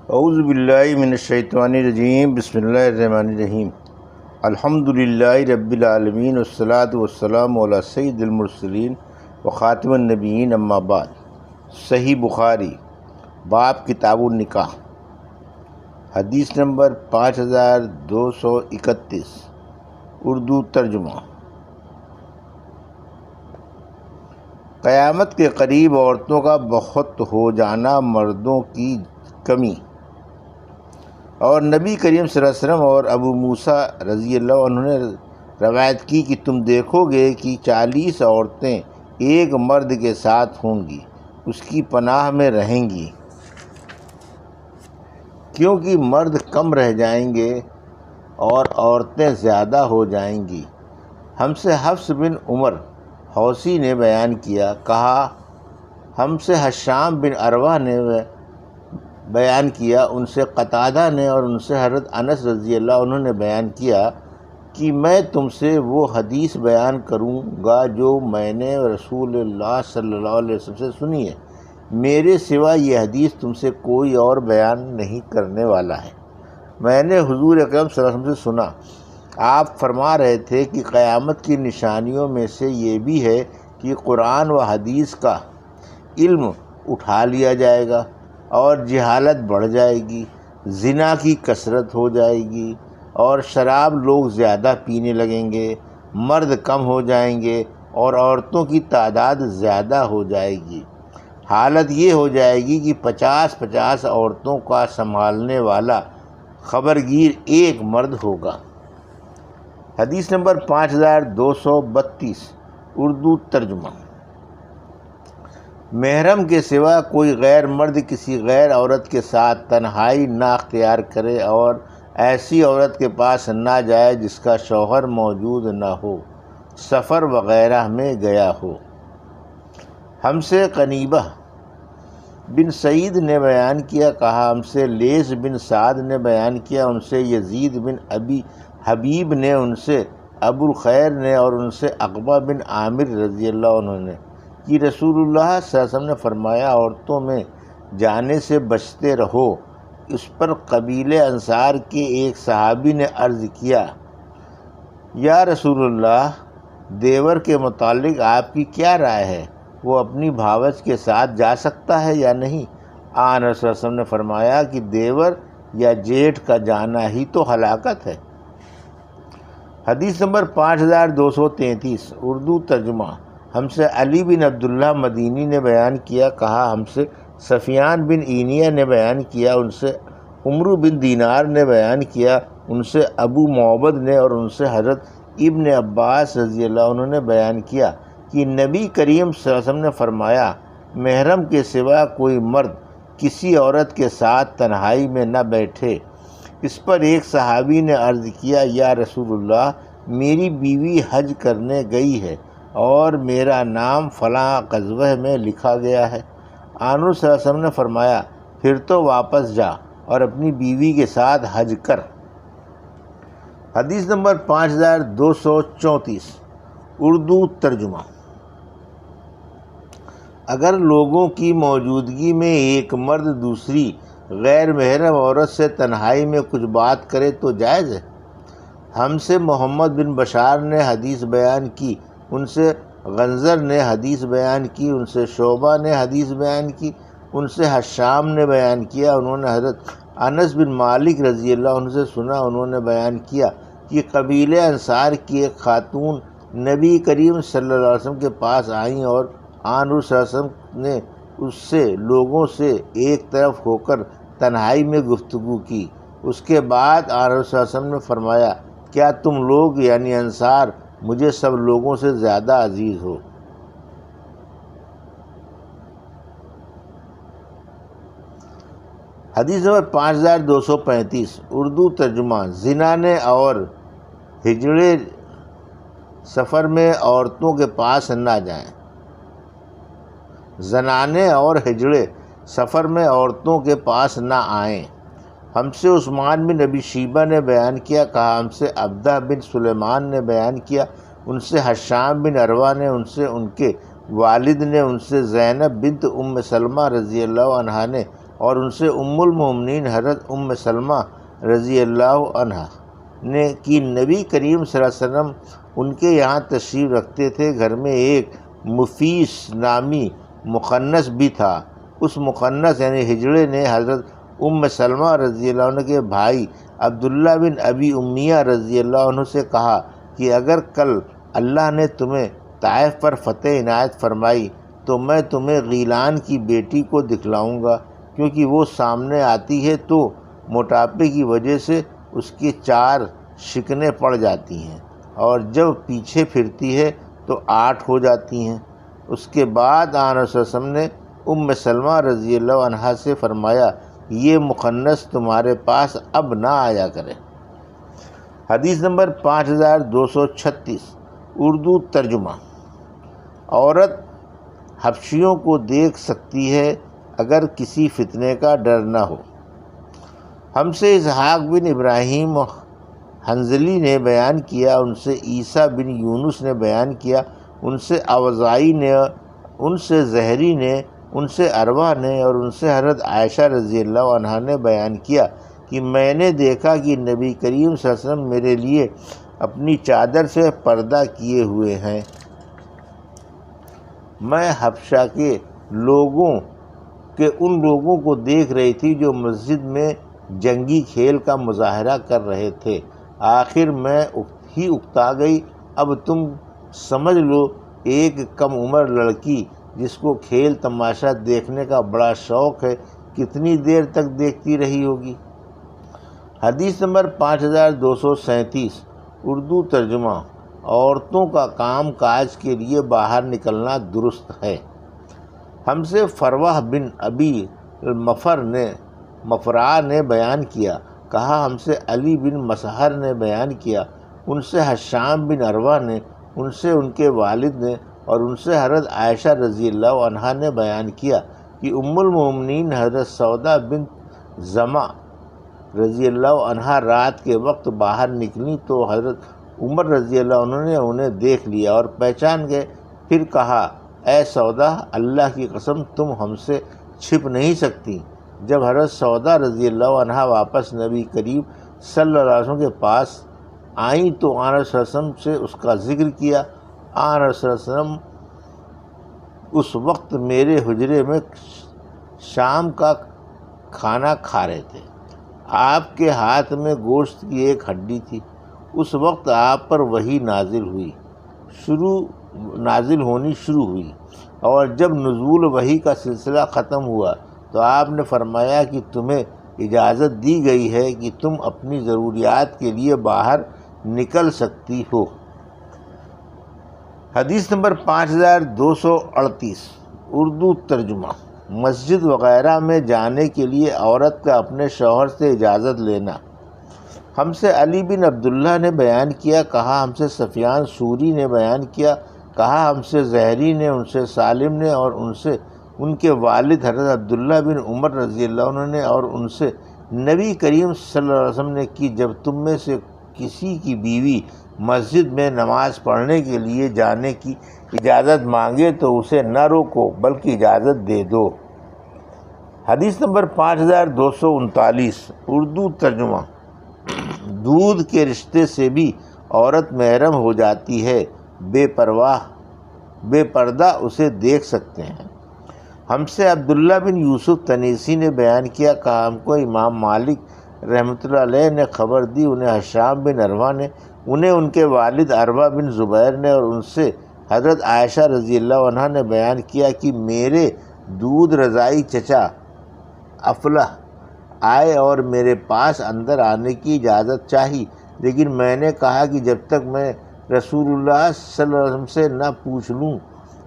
اعوذ باللہ من الشیطان الرجیم، بسم اللہ الرحمن الرحیم۔ الحمدللہ رب العالمین، والصلاة والسلام علی سید المرسلین وخاتم النبیین، اما بعد۔ صحیح بخاری، باب کتاب النکاح، حدیث نمبر 5231، اردو ترجمہ۔ قیامت کے قریب عورتوں کا بہت ہو جانا، مردوں کی کمی۔ اور نبی کریم صلی اللہ علیہ وسلم اور ابو موسیٰ رضی اللہ عنہ نے روایت کی کہ تم دیکھو گے کہ 40 عورتیں ایک مرد کے ساتھ ہوں گی، اس کی پناہ میں رہیں گی، کیونکہ مرد کم رہ جائیں گے اور عورتیں زیادہ ہو جائیں گی۔ ہم سے حفص بن عمر حوثی نے بیان کیا، کہا ہم سے حشام بن عروہ نے بیان کیا، ان سے قتادہ نے اور ان سے حضرت انس رضی اللہ عنہ نے بیان کیا کہ میں تم سے وہ حدیث بیان کروں گا جو میں نے رسول اللہ صلی اللہ علیہ وسلم سے سنی ہے، میرے سوا یہ حدیث تم سے کوئی اور بیان نہیں کرنے والا ہے۔ میں نے حضور اکرم صلی اللہ علیہ وسلم سے سنا، آپ فرما رہے تھے کہ قیامت کی نشانیوں میں سے یہ بھی ہے کہ قرآن و حدیث کا علم اٹھا لیا جائے گا اور جہالت بڑھ جائے گی، زنا کی کثرت ہو جائے گی اور شراب لوگ زیادہ پینے لگیں گے، مرد کم ہو جائیں گے اور عورتوں کی تعداد زیادہ ہو جائے گی۔ حالت یہ ہو جائے گی کہ 50 عورتوں کا سنبھالنے والا خبرگیر ایک مرد ہوگا۔ حدیث نمبر 5232، اردو ترجمہ۔ محرم کے سوا کوئی غیر مرد کسی غیر عورت کے ساتھ تنہائی نہ اختیار کرے اور ایسی عورت کے پاس نہ جائے جس کا شوہر موجود نہ ہو، سفر وغیرہ میں گیا ہو۔ ہم سے قنیبہ بن سعید نے بیان کیا، کہا ہم سے لیث بن سعد نے بیان کیا، ان سے یزید بن ابی حبیب نے، ان سے ابو الخیر نے اور ان سے عقبہ بن عامر رضی اللہ عنہ نے کہ رسول اللہ صلی اللہ علیہ وسلم نے فرمایا، عورتوں میں جانے سے بچتے رہو۔ اس پر قبیلے انصار کے ایک صحابی نے عرض کیا، یا رسول اللہ، دیور کے متعلق آپ کی کیا رائے ہے؟ وہ اپنی بھاوج کے ساتھ جا سکتا ہے یا نہیں؟ آن رسول اللہ صلی اللہ علیہ وسلم نے فرمایا کہ دیور یا جیٹھ کا جانا ہی تو ہلاکت ہے۔ حدیث نمبر 5233، اردو ترجمہ۔ ہم سے علی بن عبداللہ مدینی نے بیان کیا، کہا ہم سے سفیان بن اینیہ نے بیان کیا، ان سے عمرو بن دینار نے بیان کیا، ان سے ابو معبد نے اور ان سے حضرت ابن عباس رضی اللہ عنہ نے بیان کیا کہ نبی کریم صلی اللہ علیہ وسلم نے فرمایا، محرم کے سوا کوئی مرد کسی عورت کے ساتھ تنہائی میں نہ بیٹھے۔ اس پر ایک صحابی نے عرض کیا، یا رسول اللہ، میری بیوی حج کرنے گئی ہے اور میرا نام فلاں غزوہ میں لکھا گیا ہے۔ آنور صلی اللہ علیہ وسلم نے فرمایا، پھر تو واپس جا اور اپنی بیوی کے ساتھ حج کر۔ حدیث نمبر 5234، اردو ترجمہ۔ اگر لوگوں کی موجودگی میں ایک مرد دوسری غیر محرم عورت سے تنہائی میں کچھ بات کرے تو جائز ہے۔ ہم سے محمد بن بشار نے حدیث بیان کی، ان سے غنزر نے حدیث بیان کی، ان سے شعبہ نے حدیث بیان کی، ان سے حشام نے بیان کیا، انہوں نے حضرت انس بن مالک رضی اللہ عنہ سے سنا، انہوں نے بیان کیا کہ قبیلے انصار کی ایک خاتون نبی کریم صلی اللہ علیہ وسلم کے پاس آئیں اور آن حضور صلی اللہ علیہ وسلم نے اس سے لوگوں سے ایک طرف ہو کر تنہائی میں گفتگو کی۔ اس کے بعد آن حضور صلی اللہ علیہ وسلم نے فرمایا، کیا تم لوگ یعنی انصار مجھے سب لوگوں سے زیادہ عزیز ہو؟ حدیث نمبر 5235، اردو ترجمہ۔ زنانے اور ہجڑے سفر میں عورتوں کے پاس نہ جائیں۔ زنانے اور ہجڑے سفر میں عورتوں کے پاس نہ آئیں۔ ہم سے عثمان بن ابی شیبہ نے بیان کیا، کہا ہم سے عبدہ بن سلیمان نے بیان کیا، ان سے حشام بن عروہ نے، ان سے ان کے والد نے، ان سے زینب بنت ام سلمہ رضی اللہ عنہا نے اور ان سے ام المومنین حضرت ام سلمہ رضی اللہ عنہ نے کہ نبی کریم صلی اللہ علیہ وسلم ان کے یہاں تشریف رکھتے تھے، گھر میں ایک مفیس نامی مخنث بھی تھا۔ اس مخنث یعنی ہجڑے نے حضرت ام سلمہ رضی اللہ عنہ کے بھائی عبداللہ بن ابی امیہ رضی اللہ عنہ سے کہا کہ اگر کل اللہ نے تمہیں طائف پر فتح عنایت فرمائی تو میں تمہیں غیلان کی بیٹی کو دکھلاؤں گا، کیونکہ وہ سامنے آتی ہے تو موٹاپے کی وجہ سے اس کی 4 شکنیں پڑ جاتی ہیں، اور جب پیچھے پھرتی ہے تو 8 ہو جاتی ہیں۔ اس کے بعد آن رسول اللہ علیہ وسلم نے ام سلمہ رضی اللہ عنہا سے فرمایا یہ مخنث تمہارے پاس اب نہ آیا کرے۔ حدیث نمبر 5236 اردو ترجمہ۔ عورت حبشیوں کو دیکھ سکتی ہے اگر کسی فتنے کا ڈر نہ ہو۔ ہم سے اسحاق بن ابراہیم حنظلی نے بیان کیا، ان سے عیسیٰ بن یونس نے بیان کیا، ان سے اوزاعی نے، ان سے زہری نے، ان سے عروہ نے اور ان سے حضرت عائشہ رضی اللہ عنہا نے بیان کیا کہ میں نے دیکھا کہ نبی کریم صلی اللہ علیہ وسلم میرے لیے اپنی چادر سے پردہ کیے ہوئے ہیں۔ میں حبشہ کے ان لوگوں کو دیکھ رہی تھی جو مسجد میں جنگی کھیل کا مظاہرہ کر رہے تھے۔ آخر میں ہی اکتا گئی۔ اب تم سمجھ لو ایک کم عمر لڑکی جس کو کھیل تماشا دیکھنے کا بڑا شوق ہے کتنی دیر تک دیکھتی رہی ہوگی۔ حدیث نمبر 5237 اردو ترجمہ۔ عورتوں کا کام کاج کے لیے باہر نکلنا درست ہے۔ ہم سے فروہ بن ابی مفرع نے بیان کیا، کہا ہم سے علی بن مسہر نے بیان کیا، ان سے حشام بن عروہ نے، ان سے ان کے والد نے اور ان سے حضرت عائشہ رضی اللہ عنہا نے بیان کیا کہ ام المومنین حضرت سودا بنت زمع رضی اللہ عنہا رات کے وقت باہر نکلی تو حضرت عمر رضی اللہ عنہ نے انہیں دیکھ لیا اور پہچان گئے۔ پھر کہا اے سودا، اللہ کی قسم تم ہم سے چھپ نہیں سکتی۔ جب حضرت سودا رضی اللہ عنہا واپس نبی کریم صلی اللہ علیہ وسلم کے پاس آئیں تو آن رسول اللہ علیہ وسلم سے اس کا ذکر کیا۔ آن رسول اللہ علیہ وسلم اس وقت میرے حجرے میں شام کا کھانا کھا رہے تھے۔ آپ کے ہاتھ میں گوشت کی ایک ہڈی تھی۔ اس وقت آپ پر وحی نازل ہونی شروع ہوئی، اور جب نزول وحی کا سلسلہ ختم ہوا تو آپ نے فرمایا کہ تمہیں اجازت دی گئی ہے کہ تم اپنی ضروریات کے لیے باہر نکل سکتی ہو۔ حدیث نمبر 5238 اردو ترجمہ۔ مسجد وغیرہ میں جانے کے لیے عورت کا اپنے شوہر سے اجازت لینا۔ ہم سے علی بن عبداللہ نے بیان کیا، کہا ہم سے سفیان سوری نے بیان کیا، کہا ہم سے زہری نے، ان سے سالم نے اور ان سے ان کے والد حضرت عبداللہ بن عمر رضی اللہ عنہ نے اور ان سے نبی کریم صلی اللہ علیہ وسلم نے کہ جب تم میں سے کسی کی بیوی مسجد میں نماز پڑھنے کے لیے جانے کی اجازت مانگے تو اسے نہ روکو بلکہ اجازت دے دو۔ حدیث نمبر 5239 اردو ترجمہ۔ دودھ کے رشتے سے بھی عورت محرم ہو جاتی ہے، بے پردہ اسے دیکھ سکتے ہیں۔ ہم سے عبداللہ بن یوسف تنیسی نے بیان کیا، کہا ہم کو امام مالک رحمۃ اللہ علیہ نے خبر دی، انہیں حشام بن عروہ نے، انہیں ان کے والد عروہ بن زبیر نے اور ان سے حضرت عائشہ رضی اللہ عنہا نے بیان کیا کہ میرے دودھ رضائی چچا افلح آئے اور میرے پاس اندر آنے کی اجازت چاہی، لیکن میں نے کہا کہ جب تک میں رسول اللہ صلی اللہ علیہ وسلم سے نہ پوچھ لوں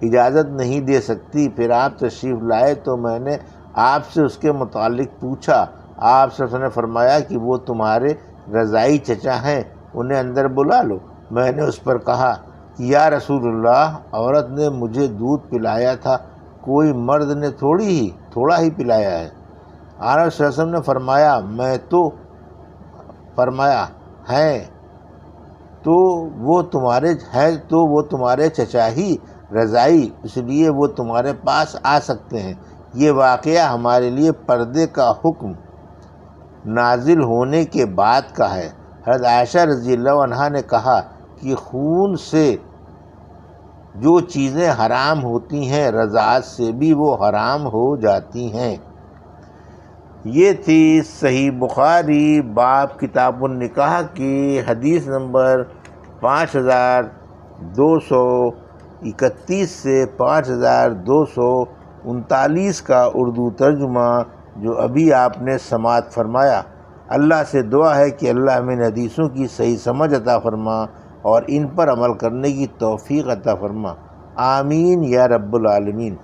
اجازت نہیں دے سکتی۔ پھر آپ تشریف لائے تو میں نے آپ سے اس کے متعلق پوچھا۔ آپ صلی اللہ علیہ وسلم نے فرمایا کہ وہ تمہارے رضائی چچا ہیں، انہیں اندر بلا لو۔ میں نے اس پر کہا کہ یا رسول اللہ، عورت نے مجھے دودھ پلایا تھا، کوئی مرد نے تھوڑا ہی پلایا ہے۔ آپ صلی اللہ علیہ وسلم نے فرمایا ہیں تو وہ تمہارے چچا ہی رضائی، اس لیے وہ تمہارے پاس آ سکتے ہیں۔ یہ واقعہ ہمارے لیے پردے کا حکم نازل ہونے کے بعد کا ہے۔ حضرت عائشہ رضی اللہ عنہا نے کہا کہ خون سے جو چیزیں حرام ہوتی ہیں رضاعت سے بھی وہ حرام ہو جاتی ہیں۔ یہ تھی صحیح بخاری باب کتاب النکاح کی حدیث نمبر 5231 سے 5239 کا اردو ترجمہ جو ابھی آپ نے سماعت فرمایا۔ اللہ سے دعا ہے کہ اللہ ہمیں ان حدیثوں کی صحیح سمجھ عطا فرما اور ان پر عمل کرنے کی توفیق عطا فرما، آمین یا رب العالمین۔